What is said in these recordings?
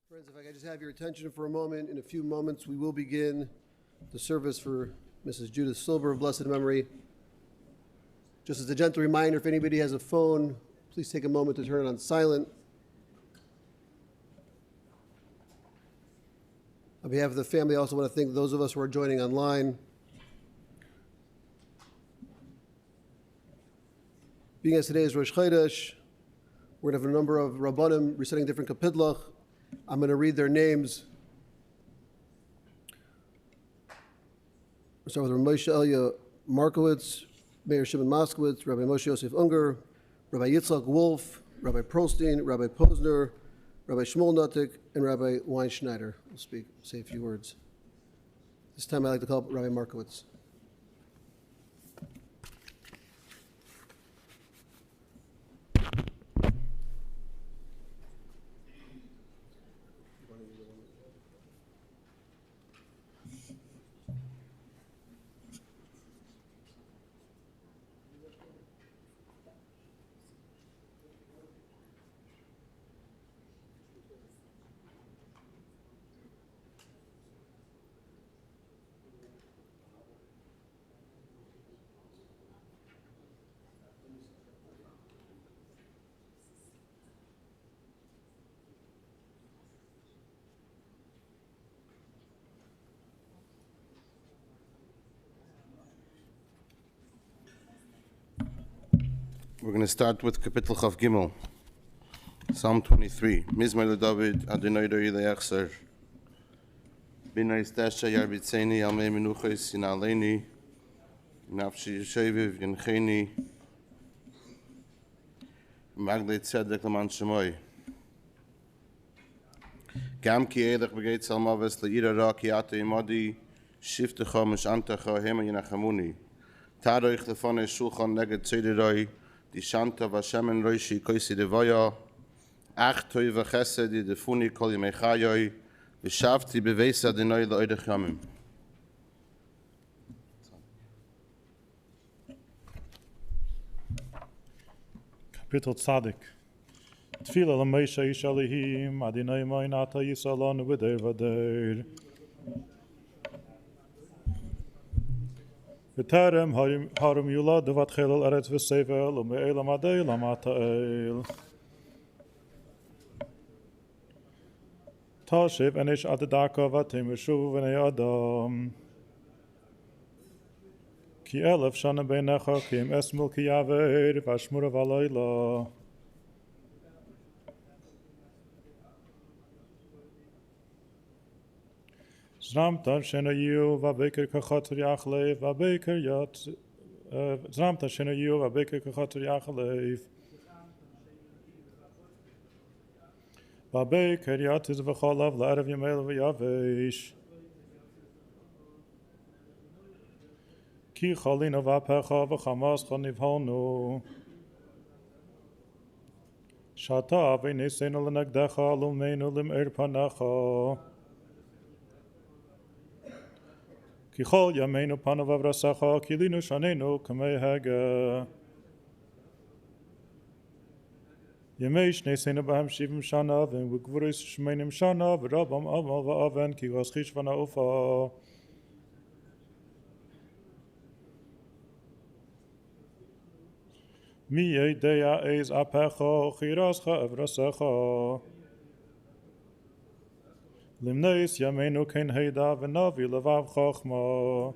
Friends, if I could just have your attention for a moment. In a few moments, we will begin the service for Mrs. Judith Silber of blessed memory. Just as a gentle reminder, if anybody has a phone, please take a moment to turn it on silent. On behalf of the family, I also want to thank those of us who are joining online. Being as today is Rosh Chodesh, we're going to have a number of Rabbanim reciting different kapitlach. I'm going to read their names. We'll start with Rabbi Moshe Elia Markowitz, Mayor Shimon Moskowitz, Rabbi Moshe Yosef Unger, Rabbi Yitzchak Wolf, Rabbi Perlstein, Rabbi Posner, Rabbi Shmuel Nutik, and Rabbi Weinschneider will say a few words. This time I'd like to call up Rabbi Markowitz. We're going to start with Kapitel Chav Gimel, Psalm 23. Mizmor David, Adonai Roi Le'echser. B'nai Stasha Yarbitzeni, Almei Menuchos Yinaleini, Nafshi Yesheviv Yincheni, Maglei Tzedek L'man Shemoi. Gam ki Eilech B'geit Salmaves Le'ira Ra ki Ata Imadi, Shiftecha Mishantecha Hema Yinachamuni. Taroich Lefonei Shulchan Neged Tzedoroi, Die Shanta Vashem Roishi Koisi Devaya, Ach Toi Vachesed Defuni Kol Yemei Chayoi, V'shavti Beveis Adonai L'Oidech Yamim. Kapitel Tzadik. Tfila L'Meisha Ish Alihim, Adonai Moinata Yisalon V'der V'der. V'terem harum yulad v'atchel al eretz v'sevel u'me'elam adei lamatael. Tashiv enish adedaka v'atim v'shuv v'nei adam. Ki elef shana beinecha ki im esmul ki yaver v'ashmura v'alayla. Zramta shenayu v'abeker kachatr yachlev v'abeker yat Zramta shenayu v'abeker kachatr yachlev v'abeker yatiz v'chalav l'erev yemel v'yavesh Ki chalina v'apecha v'chamas chanivhanu Shata v'nesenu l'negdecha l'umeinu l'm'er panecha Ki chol yameinu panav avrasacha, ki linu shanenu kamei hege. Yemei shneisenu bahem shivim shana, v'gvuris shmeinim shana, v'rabam amal v'aven, ki gaschish v'na'ufa. Mi yedeya eiz apecha, chirascha avrasacha. Limneis yameinu ken heida v'navi levav chochma.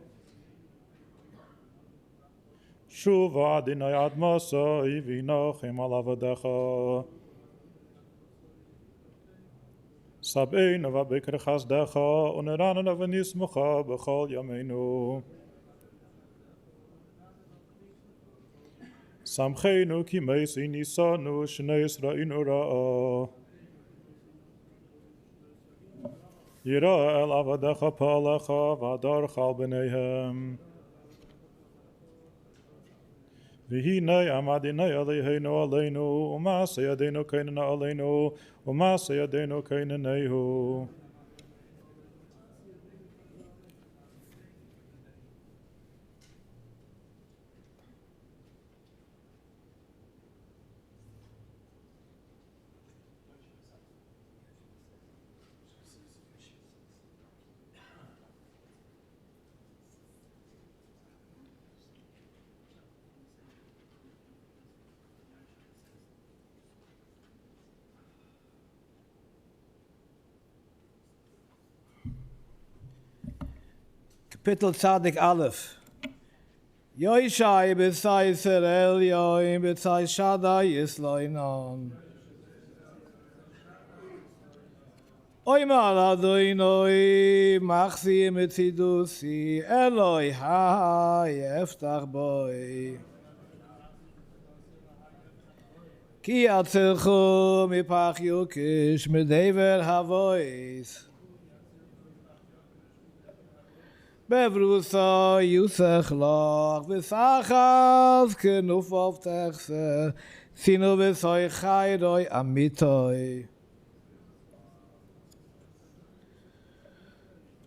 Shuva adinai ad masa ivinachem al avadecha. Sab'ein v'abeker chasdecha u'neranan v'nismucha b'chol yameinu. Samcheinu ki meisi nisanu shneis ra'inu ra'a. Yira el avadecha pa'alecha v'adar chal b'neihem. V'hinei amadinei aleihenu aleinu, u'maaseh yadeinu kainena aleinu, u'maaseh yadeinu kaineneihu. Kapitel Tzadik Aleph. Yoishai b'tzai Yisrael yoim b'tzai Shaddai Yisloinon. Oymar Adonai machzi mitzidusi Eloi ha yeftach boi. Ki atzilchu mipach yukish medever havois. Bevrusa yusach lach v'sachas kenuf of techse sinu v'soy chayroi amitoi.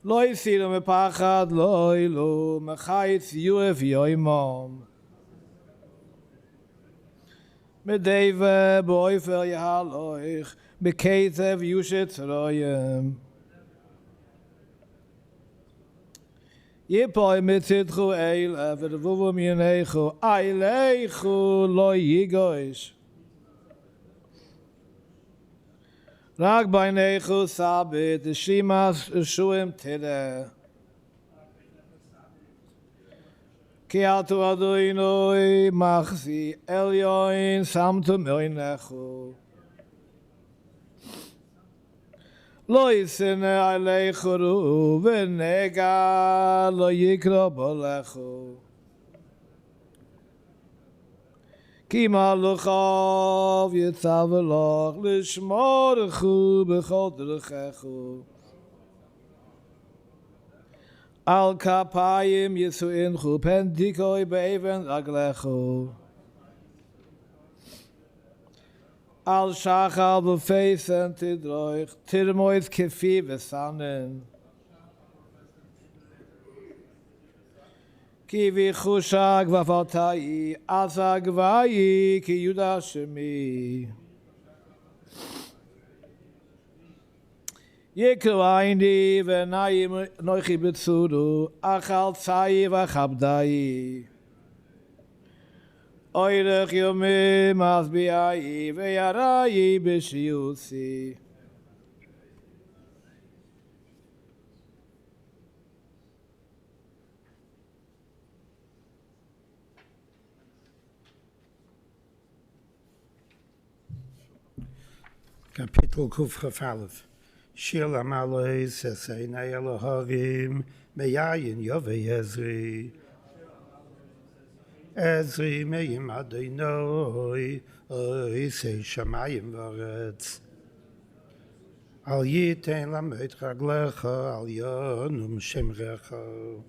Loi sinu mepachad loi lo mechayitz yuev yoimom. Medeve boifer yahaloich beketev yushet royem. Yipoi mitzidchu eile v'devuvum yenechu ailechu lo yigoish. Rag bainechu sabit shimas shuim tire. Ki atu Adonai machzi elyoin samtu moinechu. Lo yisene alechu ru v'nega lo yikra bolechu. Ki maluchav yitzav eloch lishmorechu b'chol derechechu. Al kapayim yisuinchu pendikoi be'even raglechu. Al shachal b'feisen tidroich tirmois kefi v'sanin. Ki v'chushag v'avatai azagvayi ki yuda shemi. Yikru aini v'nayim noichi b'tzuru achal tzayi v'chabdayi. Oirech yomim azbiyayi v'yarayi b'shiyusi. Kapitel Kuf Chaf Shir Amalois Eseinai Elohim Meyayin Yove Ezri Ezri Meyim Adonai Oisei Shamayim Varetz Al Yitein Lamet Raglecha Al Yonum Shemrecha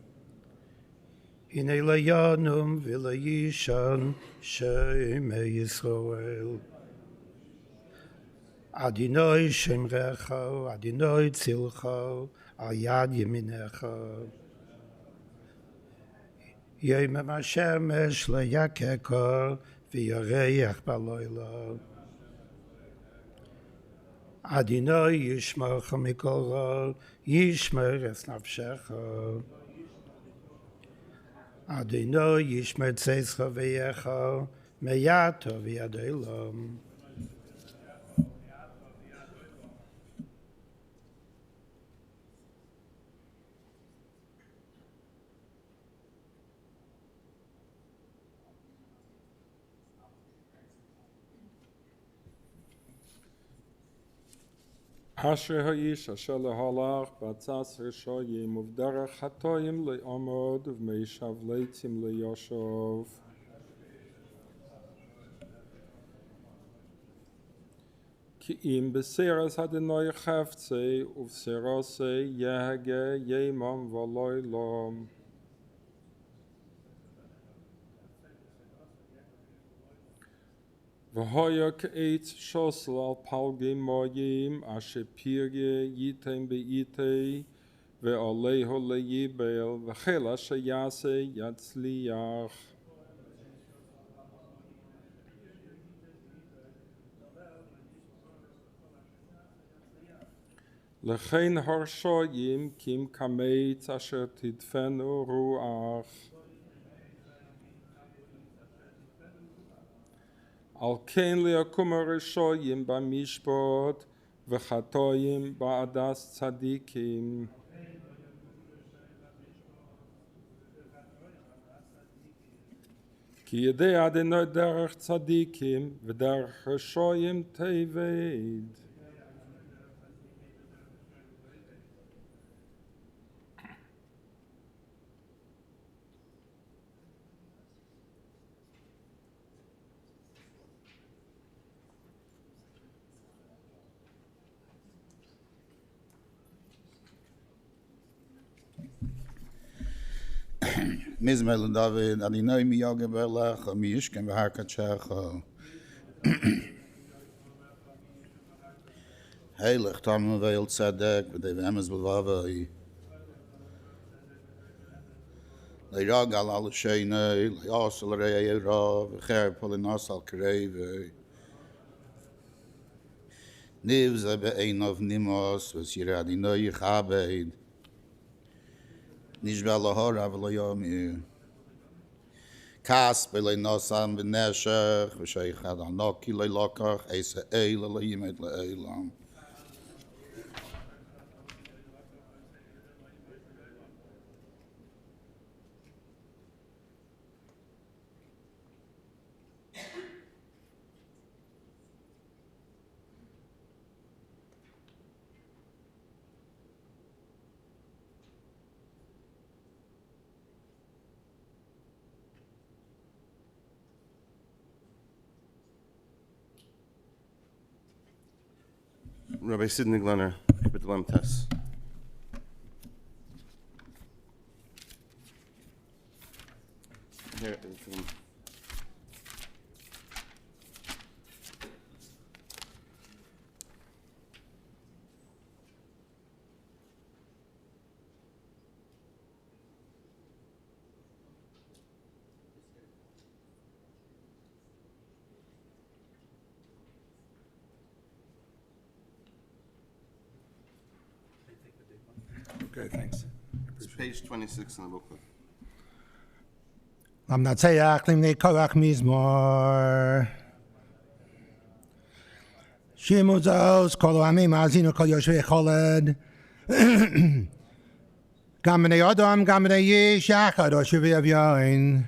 Hine Layonum Vila Yishon Shemei Yisroel Adonai Shemrecha, Adonai Tzilcha, Al Yad Yeminecha. Yomem HaShemesh Leyakeka, V'yareich Baloila. Adonai Yishmercha Mikol Ra, Yishmer Es Nafshecha. Adonai Yishmer Tzescha V'yecha, Meyato V'yadolam. Asher ha'ish asher lehalach b'atzas reshoyim uv'derech hatoyim le'amod v'meishav leitzim le'yashov. Ki im b'seras Adonai chavtzei uv'serasei yehage yemam v'loylam. V'hoya k'etz shosel al palgei moyim asher pirge yitem be'itei ve'aleho le'yibel v'chel asher yaseh yatzliach. Lechein harshoyim kim kameitz asher tidfenu ruach. Al kein le'akumar reshoyim b'mishpot v'chatoyim ba'adas tzadikim. כי ידע אדוני דרך צדיקים ודרך רשועים תאבד. Mizmel David, Adinai mi yogebelech, mi yishkem v'harkatshecha. Heilig, tamen veil tzedek, v'dev emes b'vavai. Leirag al al sheinei, le'asal rei rav, v'cher polinas al kereve. Nivze be'einav nimos, v'sire Adinai yichabed. Nishba lahor avlo yomi. Kas belay nosam beneshach v'sheichad anoki leilokach eisa eila leyimet leilam. Rabbi Sidney Glenner, Kapitel M Tess. Here is Okay, thanks. It's page 26 in the booklet. Lamnatseach limnei korach mizmor. Shimu zos kol amim azinu kol yoshvei choled. Gam b'nei Adam, gam b'nei Yish yachad o shuvei avyain.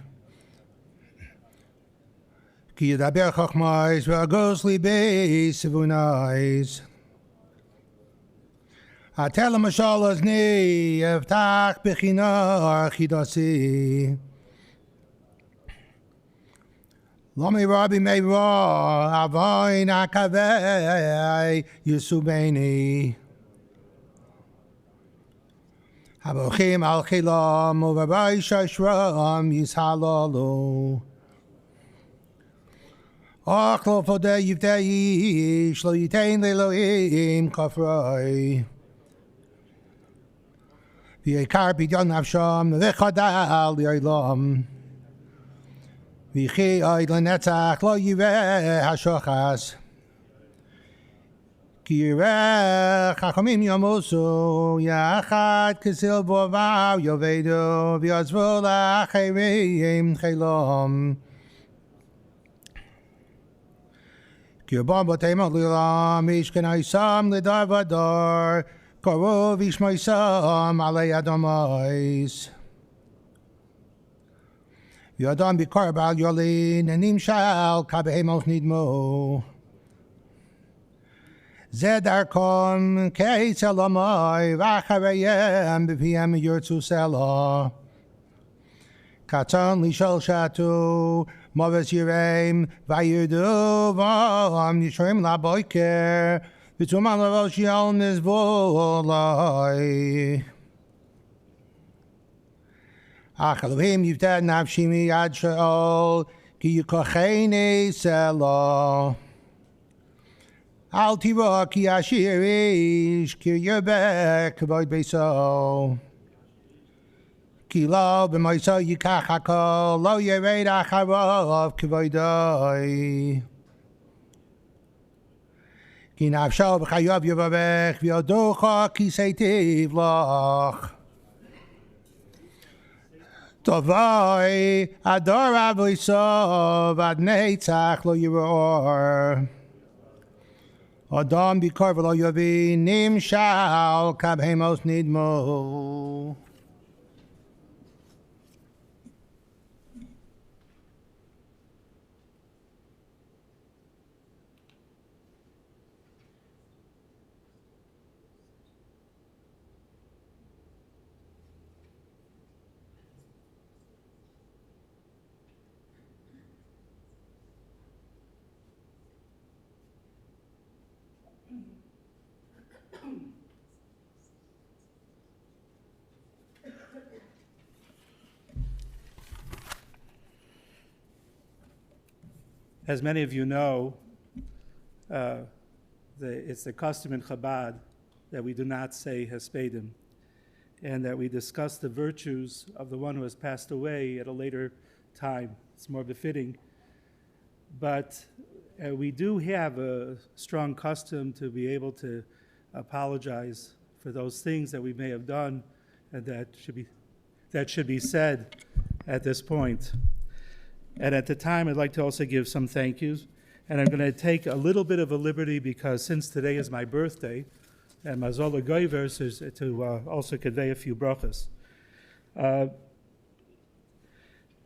Ki yedaber chachmais v'agos libei sivunais. Atel mashal azni eftach b'china chidasi. Lami Rabbi Meira Avain Akavei Yusubeni Habochim Al Chilam Uvabai Shashram Yishalalu Achlo Fodei Yivtei Shlo Yitain Leloim Kafroi V'yekar B'yon Navsham V'chadal Yoilam V'chi oid l'netzach lo yireh hashachas Ki yireh chachamim yamosu Yachad kesil bovav yovedu V'yazvu l'acherim chelom Ki yabam b'teimot lilam Ishkenaisam l'dar v'dar Karov ishmaisam alei adomais Yadam bikar bal yolin enim shal kabehemos nidmo. Zedarkom keiselamai vacharayem b'piem yurtzu sela. Katan lishal shatu maves yireim vayirdu vam yishrim laboiker v'tuman lavosh yal mizvolai. Ach Elohim yivtad nafshimi ad sheol ki yukocheni selo. Al tira ki ashir ish ki yerbek kavod beso. Ki lo b'moiso yikach hakol lo yered acharov kavoidoi. Ki nafsho b'chayav yevavech v'yodocha ki seitiv lach. Tovai ador avoisov ad neitzach lo yiror. Adam bikar v'lo yavi nim shal kabhemos nidmo. As many of you know, it's the custom in Chabad that we do not say Hespedim, and that we discuss the virtues of the one who has passed away at a later time. It's more befitting. But we do have a strong custom to be able to apologize for those things that we may have done, and that should be said at this point. And at the time, I'd like to also give some thank yous. And I'm going to take a little bit of a liberty because since today is my birthday, and Mazola Goivers is to also convey a few brachas.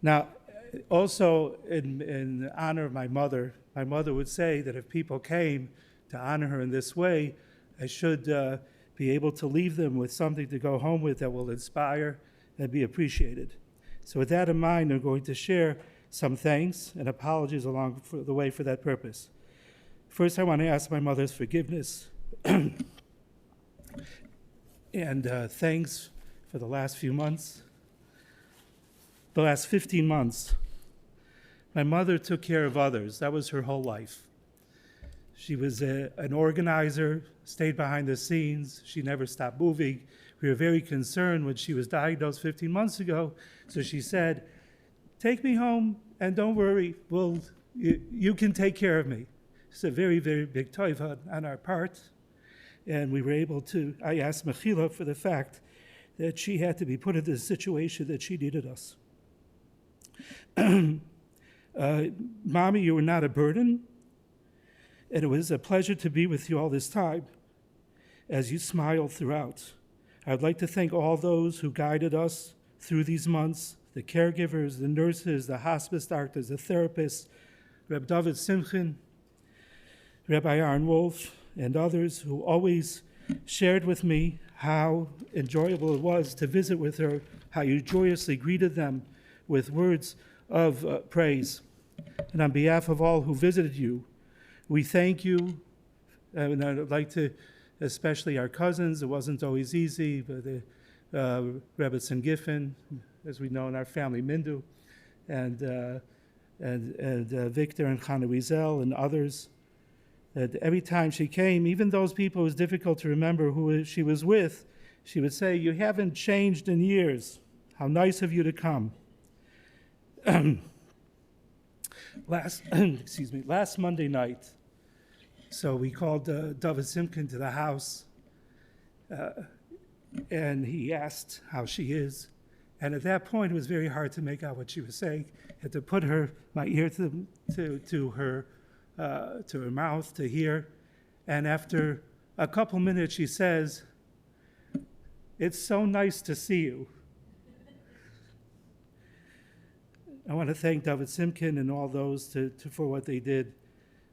Now, also in honor of my mother would say that if people came to honor her in this way, I should be able to leave them with something to go home with that will inspire and be appreciated. So with that in mind, I'm going to share some thanks and apologies along the way for that purpose. First, I want to ask my mother's forgiveness and thanks for the last few months. The last 15 months, my mother took care of others. That was her whole life. She was an organizer, stayed behind the scenes. She never stopped moving. We were very concerned when she was diagnosed 15 months ago. So she said, take me home and don't worry, you can take care of me. It's a very, very big toiva on our part. And we were able to, I asked Mechila for the fact that she had to be put in the situation that she needed us. Mommy, you were not a burden, and it was a pleasure to be with you all this time as you smiled throughout. I'd like to thank all those who guided us through these months, the caregivers, the nurses, the hospice doctors, the therapists, Reb David Simchin, Rabbi Aaron Wolf, and others who always shared with me how enjoyable it was to visit with her, how you joyously greeted them with words of praise. And on behalf of all who visited you, we thank you. And I'd like to, especially our cousins, it wasn't always easy, but Rebbetzin Giffen, as we know in our family, Mindu, and Victor and Chana Wiesel and others. And every time she came, even those people it was difficult to remember who she was with, she would say, you haven't changed in years. How nice of you to come. Last Monday night, so we called David Simkin to the house, and he asked how she is. And at that point, it was very hard to make out what she was saying. I had to put my ear to her mouth to hear. And after a couple minutes, she says, "It's so nice to see you." I want to thank David Simkin and all those for what they did.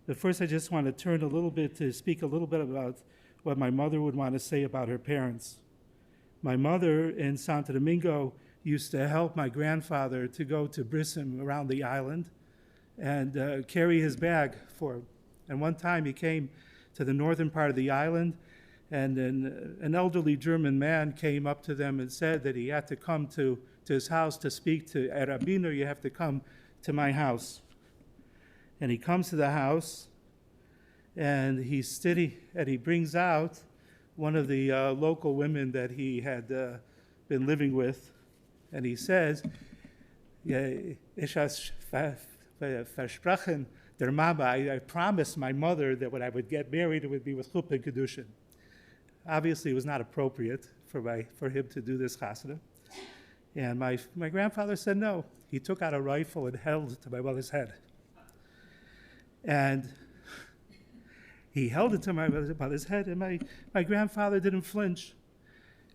But first, I just want to turn a little bit to speak a little bit about what my mother would want to say about her parents. My mother in Santo Domingo used to help my grandfather to go to Brissom around the island and carry his bag for him. And one time he came to the northern part of the island, and an elderly German man came up to them and said that he had to come to his house to speak to a rabbiner. You have to come to my house. And he comes to the house, and he's steady, and he brings out one of the local women that he had been living with, and he says, "Ich has versprochen der Mama, I promised my mother that when I would get married, it would be with chuppah and kedushin." Obviously, it was not appropriate for him to do this chasana. And my grandfather said no. He took out a rifle and held it to my mother's head. And he held it to my mother's head, and my grandfather didn't flinch.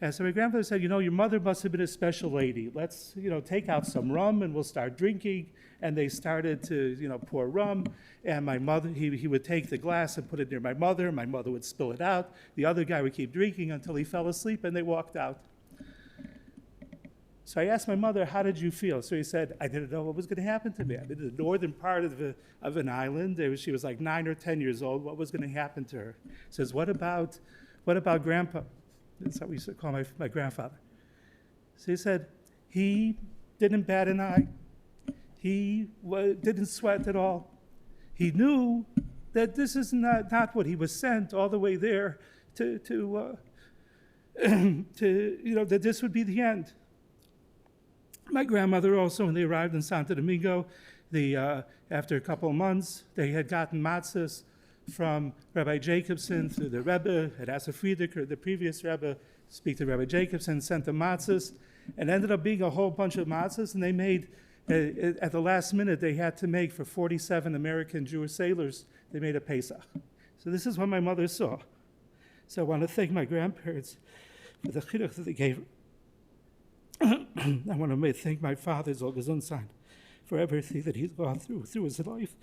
And so my grandfather said, your mother must have been a special lady. Let's, take out some rum and we'll start drinking. And they started to, pour rum. And my mother, he would take the glass and put it near my mother. My mother would spill it out. The other guy would keep drinking until he fell asleep, and they walked out. So I asked my mother, how did you feel? So he said, I didn't know what was going to happen to me. I'm in the northern part of an island. She was like 9 or 10 years old. What was going to happen to her? He says, what about Grandpa? That's how we used to call my grandfather. So he said, he didn't bat an eye. He didn't sweat at all. he knew that this is not what he was sent all the way there to that this would be the end. My grandmother also, when they arrived in Santo Domingo, after a couple of months, they had gotten matzahs from Rabbi Jacobson through the Rebbe at Asa Friedecker, the previous Rebbe, speak to Rabbi Jacobson, sent them matzahs, and ended up being a whole bunch of matzahs, and they made, at the last minute, they had to make for 47 American Jewish sailors, they made a Pesach. So this is what my mother saw. So I want to thank my grandparents for the chinuch that they gave her. I want to thank my father, Zol Gesund sein, for everything that he's gone through his life.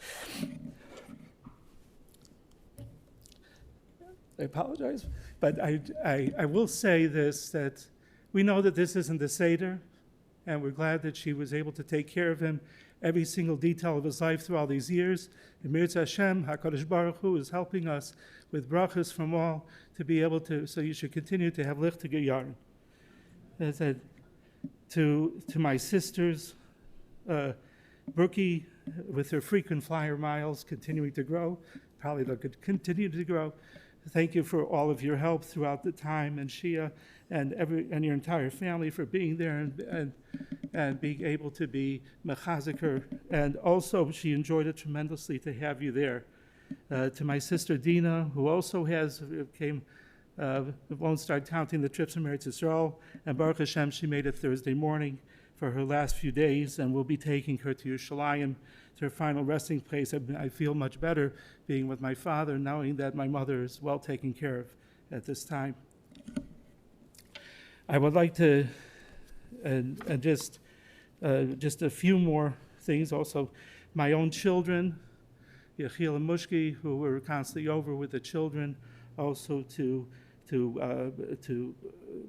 I apologize, but I will say this, that we know that this isn't the Seder, and we're glad that she was able to take care of him every single detail of his life through all these years. And Mirza Hashem, HaKadosh Baruch Hu, is helping us with brachas from all to be able to, so you should continue to have licht yarn. As I said, to my sisters, Brookie, with her frequent flyer miles continuing to grow, probably they'll continue to grow. Thank you for all of your help throughout the time, and Shia and your entire family for being there and being able to be mechaziker. And also, she enjoyed it tremendously to have you there. To my sister Dina, who also won't start counting the trips from Eretz Yisrael, and Baruch Hashem, she made it Thursday morning for her last few days, and we'll be taking her to Yerushalayim, to her final resting place. I feel much better being with my father, knowing that my mother is well taken care of at this time. I would like to, just a few more things. Also, my own children, Yechiel and Mushki, who were constantly over with the children, also to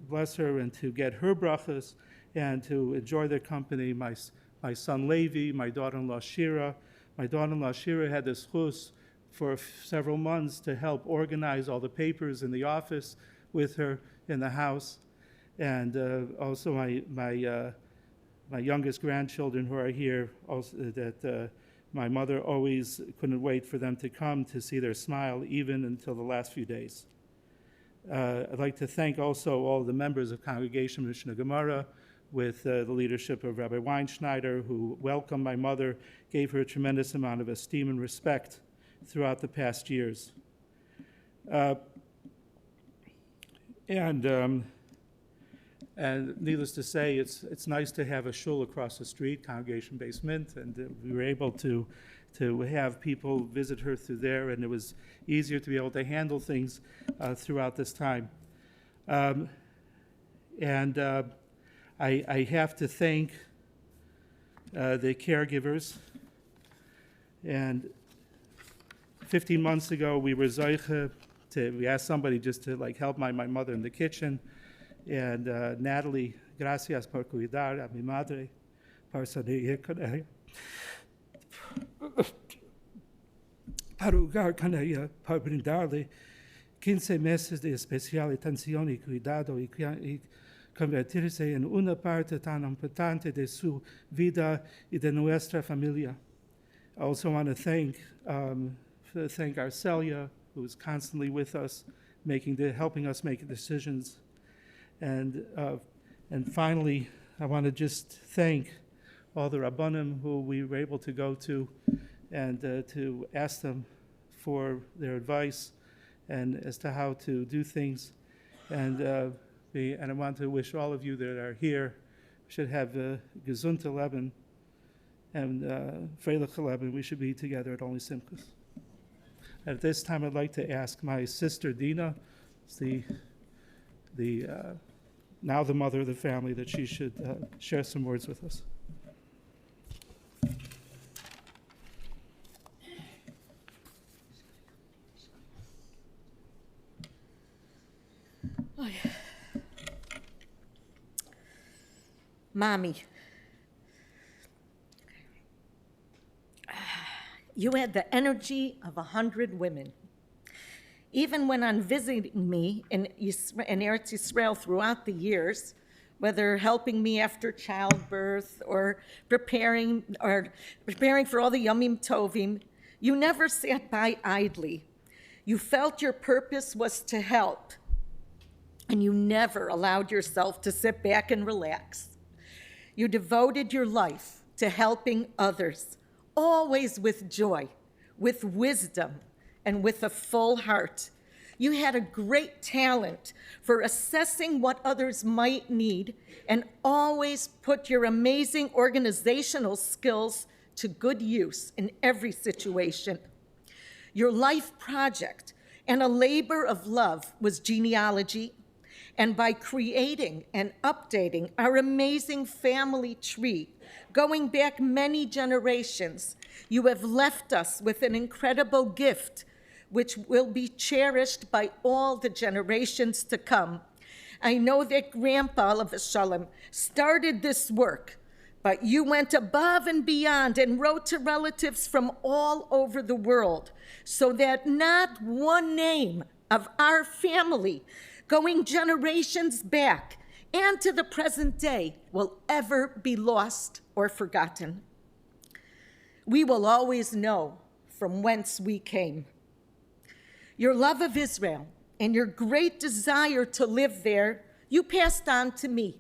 bless her and to get her brachas and to enjoy their company. My son Levi, my daughter-in-law Shira. My daughter-in-law Shira had this chus for several months to help organize all the papers in the office with her in the house. And also my youngest grandchildren who are here, also that my mother always couldn't wait for them to come to see their smile, even until the last few days. I'd like to thank also all the members of Congregation Mishnah Gemara, with the leadership of Rabbi Weinschneider, who welcomed my mother, gave her a tremendous amount of esteem and respect throughout the past years. And needless to say, it's nice to have a shul across the street, Congregation Basement, and we were able to have people visit her through there, and it was easier to be able to handle things throughout this time. I have to thank the caregivers. And 15 months ago, we were zoiche we asked somebody just to help my mother in the kitchen. And Natalie, gracias por cuidar a mi madre, por salir con ella, para jugar con ella, para brindarle 15 meses de especial atención y cuidado y convertirse en una parte tan importante de su vida y de nuestra familia. I also want to thank Arcelia, who is constantly with us, helping us make decisions. And finally, I want to just thank all the Rabbanim who we were able to go to and to ask them for their advice and as to how to do things. And I want to wish all of you that are here should have Gesundte Leben and Freiliche Leben. We should be together at Only Simchas. At this time, I'd like to ask my sister Dina, now the mother of the family, that she should share some words with us. Oh, yeah. Mommy, you had the energy of 100 women. Even when on visiting me in Eretz Yisrael throughout the years, whether helping me after childbirth or preparing for all the Yomim Tovim, You never sat by idly. You felt your purpose was to help, and you never allowed yourself to sit back and relax. You devoted your life to helping others, always with joy, with wisdom, and with a full heart. You had a great talent for assessing what others might need and always put your amazing organizational skills to good use in every situation. Your life project and a labor of love was genealogy, and by creating and updating our amazing family tree, going back many generations, you have left us with an incredible gift which will be cherished by all the generations to come. I know that Grandpa, Olav Shalom, started this work, but you went above and beyond and wrote to relatives from all over the world so that not one name of our family going generations back and to the present day will ever be lost or forgotten. We will always know from whence we came. Your love of Israel and your great desire to live there, you passed on to me.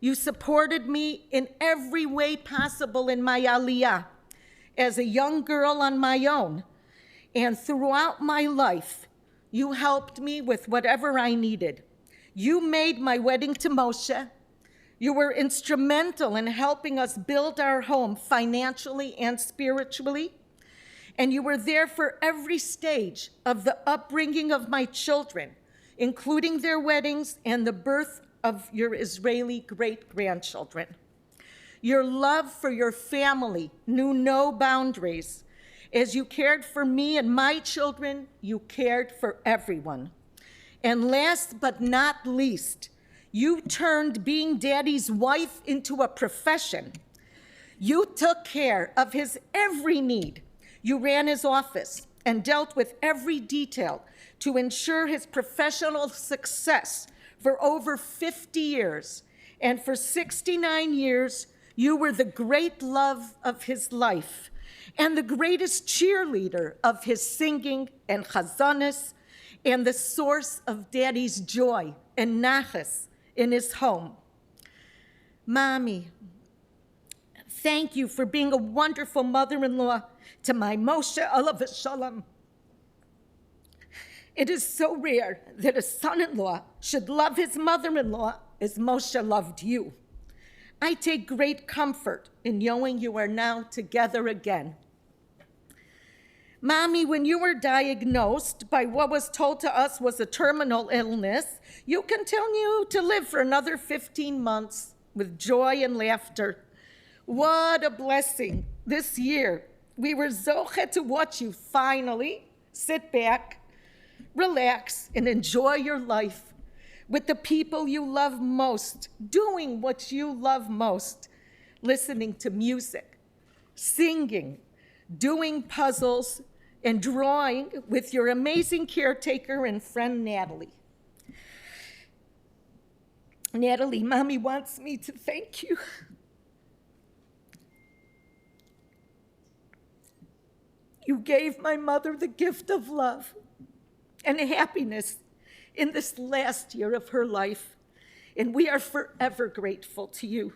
You supported me in every way possible in my aliyah as a young girl on my own. And throughout my life, you helped me with whatever I needed. You made my wedding to Moshe. You were instrumental in helping us build our home financially and spiritually. And you were there for every stage of the upbringing of my children, including their weddings and the birth of your Israeli great-grandchildren. Your love for your family knew no boundaries. As you cared for me and my children, you cared for everyone. And last but not least, you turned being Daddy's wife into a profession. You took care of his every need. You ran his office and dealt with every detail to ensure his professional success for over 50 years. And for 69 years, you were the great love of his life and the greatest cheerleader of his singing and chazanas and the source of Daddy's joy and nachas in his home. Mommy, thank you for being a wonderful mother-in-law to my Moshe Olav Shalom. It is so rare that a son-in-law should love his mother-in-law as Moshe loved you. I take great comfort in knowing you are now together again. Mommy, when you were diagnosed by what was told to us was a terminal illness, you continued to live for another 15 months with joy and laughter. What a blessing. This year, we were zoche to watch you finally sit back, relax, and enjoy your life with the people you love most, doing what you love most, listening to music, singing, doing puzzles, and drawing with your amazing caretaker and friend, Natalie. Natalie, Mommy wants me to thank you. You gave my mother the gift of love and happiness in this last year of her life, and we are forever grateful to you.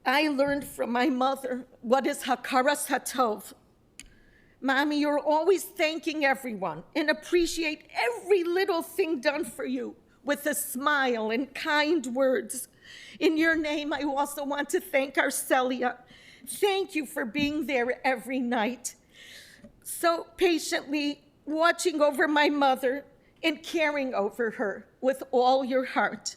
I learned from my mother what is hakaras hatov. Mommy, you're always thanking everyone and appreciate every little thing done for you with a smile and kind words. In your name, I also want to thank our Celia. Thank you for being there every night, so patiently watching over my mother and caring over her with all your heart.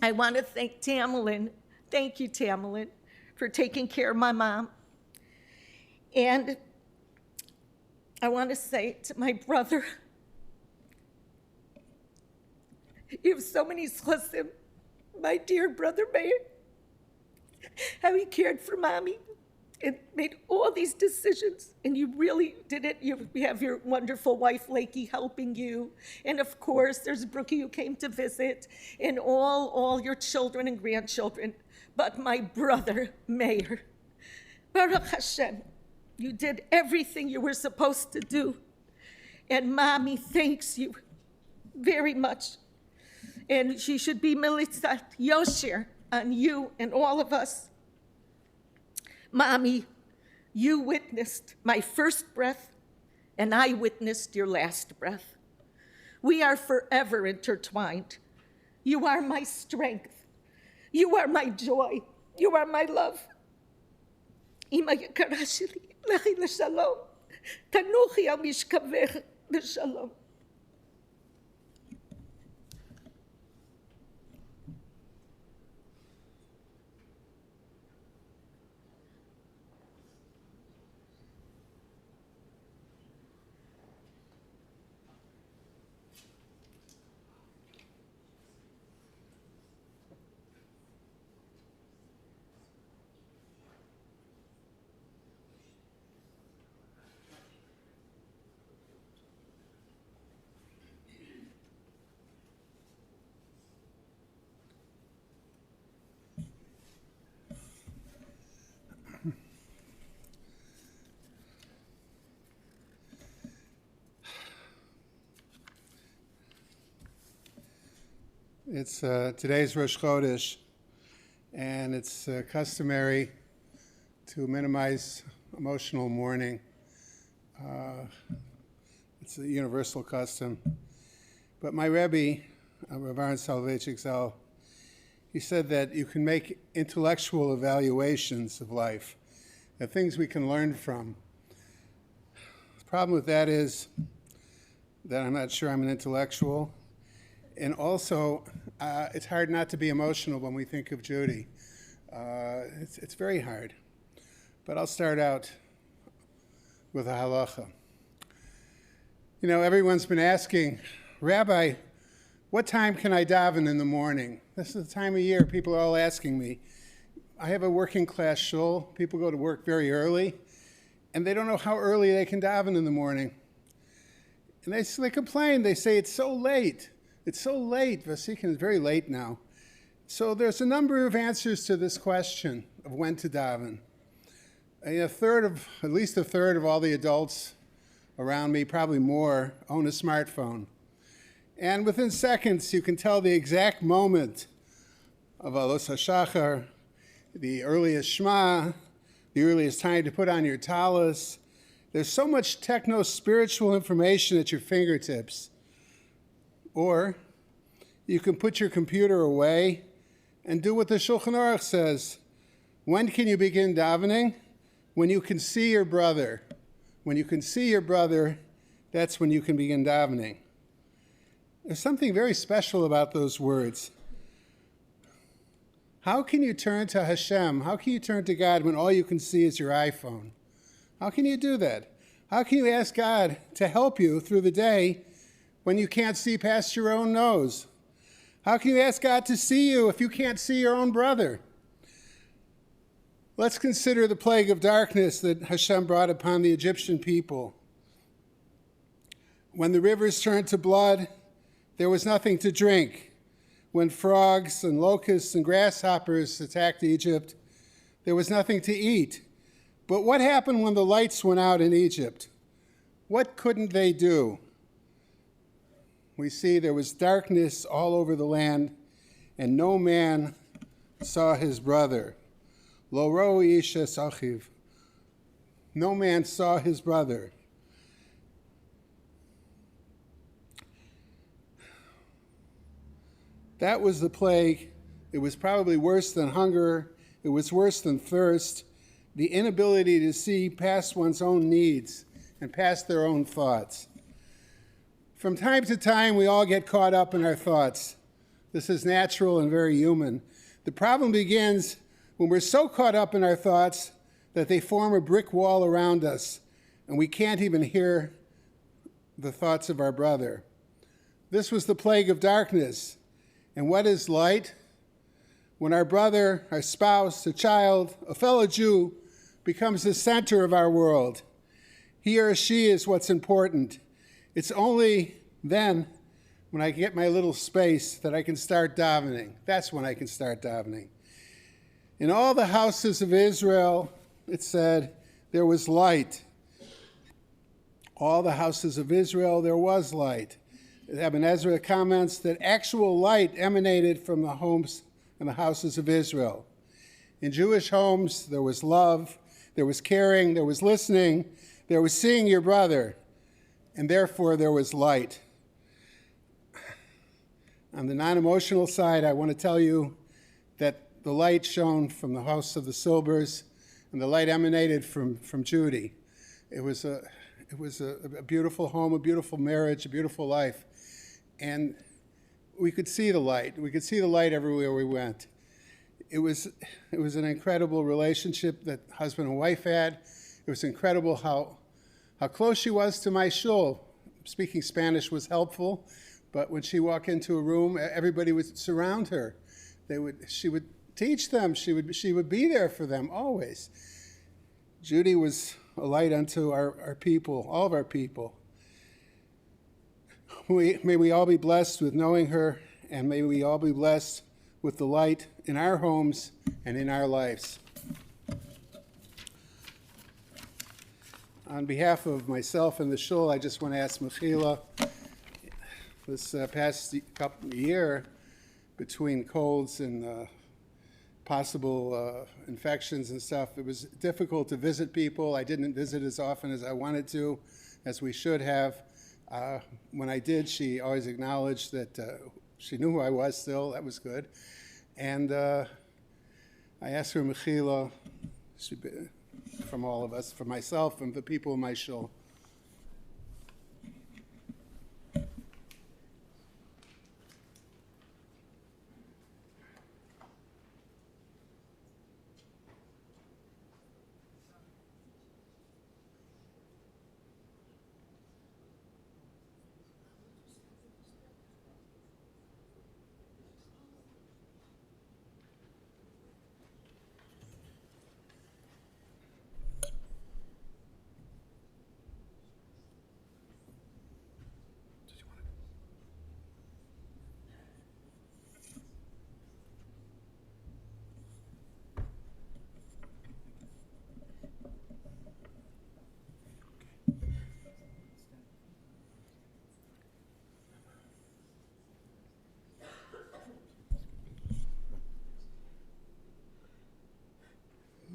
I want to thank Tamerlane. Thank you, Tamerlane, for taking care of my mom. And I want to say to my brother, you have so many zchusim, my dear brother Meir, how he cared for Mommy and made all these decisions, and you really did it. You have your wonderful wife, Lakey, helping you. And of course, there's Brookie who came to visit, and all your children and grandchildren. But my brother, Meir, Baruch Hashem, you did everything you were supposed to do. And Mommy thanks you very much. And she should be militzat yosher on you and all of us. Mommy, you witnessed my first breath, and I witnessed your last breath. We are forever intertwined. You are my strength. You are my joy. You are my love. Ima יקרה שלי, לכי לשלום. תנוחי על משכבך בשלום. It's today's Rosh Chodesh, and it's customary to minimize emotional mourning. It's a universal custom. But my Rebbe, Rav Aaron Soloveitchik Zal, he said that you can make intellectual evaluations of life, the things we can learn from. The problem with that is that I'm not sure I'm an intellectual. And also, it's hard not to be emotional when we think of Judy. It's very hard. But I'll start out with a halacha. You know, everyone's been asking, Rabbi, what time can I daven in the morning? This is the time of year people are all asking me. I have a working class shul. People go to work very early, and they don't know how early they can daven in the morning. And they complain. They say, it's so late. It's so late. Vasikin is very late now. So there's a number of answers to this question of when to daven. At least a third of all the adults around me, probably more, own a smartphone. And within seconds, you can tell the exact moment of Alos HaShachar, the earliest Shema, the earliest time to put on your talis. There's so much techno-spiritual information at your fingertips. Or you can put your computer away and do what the Shulchan Aruch says. When can you begin davening? When you can see your brother. When you can see your brother, that's when you can begin davening. There's something very special about those words. How can you turn to Hashem? How can you turn to God when all you can see is your iPhone? How can you do that? How can you ask God to help you through the day when you can't see past your own nose? How can you ask God to see you if you can't see your own brother? Let's consider the plague of darkness that Hashem brought upon the Egyptian people. When the rivers turned to blood, there was nothing to drink. When frogs and locusts and grasshoppers attacked Egypt, there was nothing to eat. But what happened when the lights went out in Egypt? What couldn't they do? We see there was darkness all over the land, and no man saw his brother. Lo ro'i ish es achiv. No man saw his brother. That was the plague. It was probably worse than hunger. It was worse than thirst. The inability to see past one's own needs and past their own thoughts. From time to time, we all get caught up in our thoughts. This is natural and very human. The problem begins when we're so caught up in our thoughts that they form a brick wall around us, and we can't even hear the thoughts of our brother. This was the plague of darkness. And what is light? When our brother, our spouse, a child, a fellow Jew becomes the center of our world. He or she is what's important. It's only then, when I get my little space, that I can start davening. That's when I can start davening. In all the houses of Israel, it said, there was light. All the houses of Israel, there was light. Ibn Ezra comments that actual light emanated from the homes and the houses of Israel. In Jewish homes, there was love, there was caring, there was listening, there was seeing your brother, and therefore there was light. On the non-emotional side, I want to tell you that the light shone from the house of the Silbers, and the light emanated from Judy. It was a beautiful home, a beautiful marriage, a beautiful life. And we could see the light. We could see the light everywhere we went. It was an incredible relationship that husband and wife had. It was incredible how close she was to my shul. Speaking Spanish was helpful, but when she walked into a room, everybody would surround her. She would teach them. She would be there for them always. Judy was a light unto our people, all of our people. May we all be blessed with knowing her, and may we all be blessed with the light in our homes and in our lives. On behalf of myself and the shul, I just want to ask Mechila, this past year, between colds and possible infections and stuff, it was difficult to visit people. I didn't visit as often as I wanted to, as we should have. When I did, she always acknowledged that she knew who I was still. That was good. And I asked her, Mechila, from all of us, for myself and the people in my shul.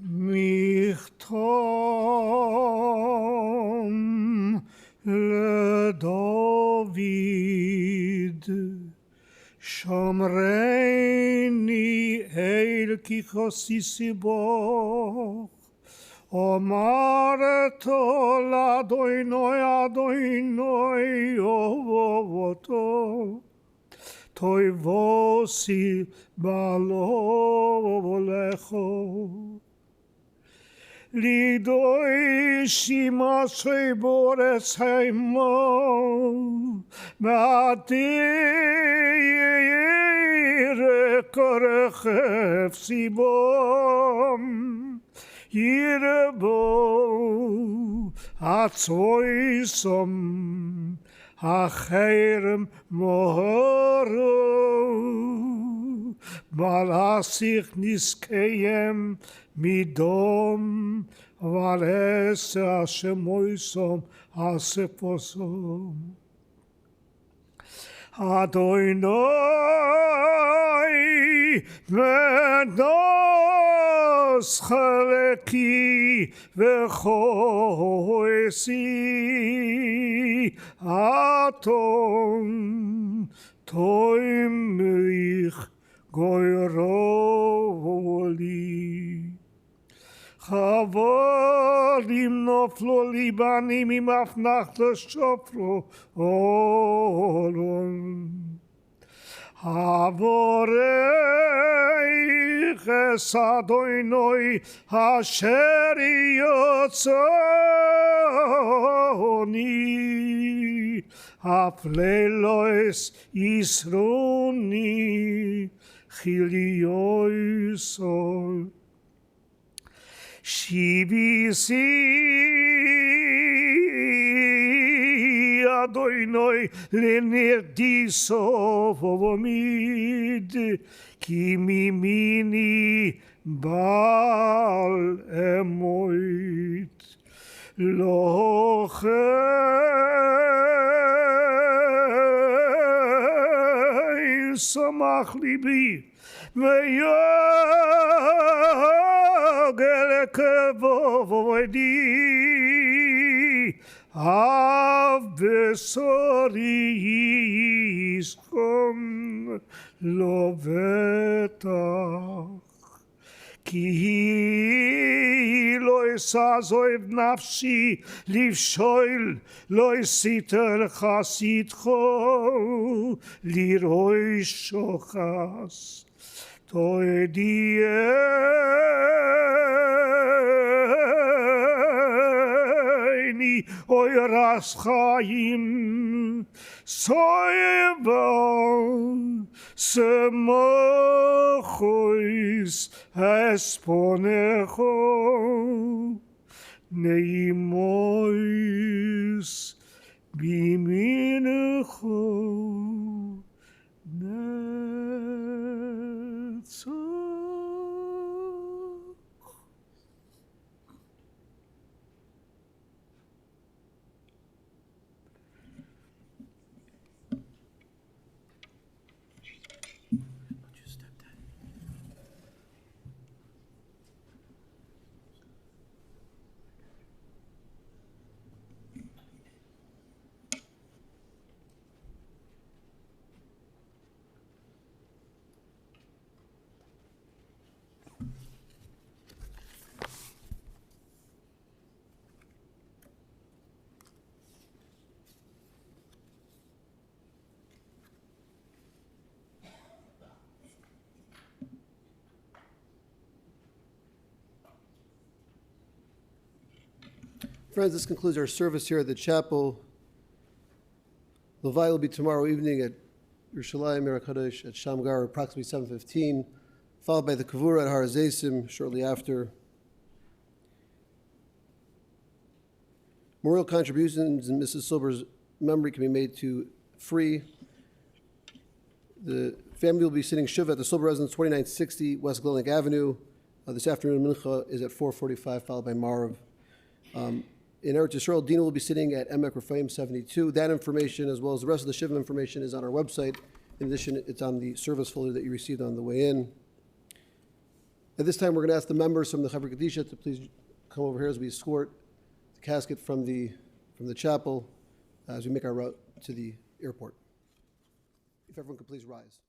Michtom LeDavid Shomreini El ki chosisi boch Omarto LaDoinoi Adonoi Ovovoto Toivosi Balo Lecho Lidoi shima shebores haimo Matir korechef sibom Yirbo atzoisom Acherem mohoro Balasich niskeyem midom Vales Hashemoisom Aseposom Adonai Menos Chaleki Vechoesi Atom Toimich Goyroli Chavolim noflo libanim imafnach l'shofro olon. Havorei chesadoinoi asher yotzoni aflelois isroni chilioisol. Shivisi Adonai lenirdiso vomid ki mimini Baal emoit lochei samach libi v'yogel kevodi av besori yiskom lo vetach כי לא אסעזוב נפשי לבשול לא אסיתר חסידכו לרוי שוחס תודיעני אוי רס חיים סויבל Semochois esponecho neimois biminecho netzach. Friends, this concludes our service here at the chapel. Levi will be tomorrow evening at Yerushalayim Mir HaKadosh at Shamgar, approximately 7:15, followed by the Kavura at Har HaZeisim shortly after. Memorial contributions in Mrs. Silber's memory can be made to free. The family will be sitting Shiva at the Silber residence, 2960 West Glenlake Avenue. This afternoon, Mincha is at 4:45, followed by Marv. In Eretz Yisrael, Dina will be sitting at Emek Raphaim 72. That information, as well as the rest of the Shiva information, is on our website. In addition, it's on the service folder that you received on the way in. At this time, we're going to ask the members from the Chavre Kadisha to please come over here as we escort the casket from the chapel as we make our route to the airport. If everyone could please rise.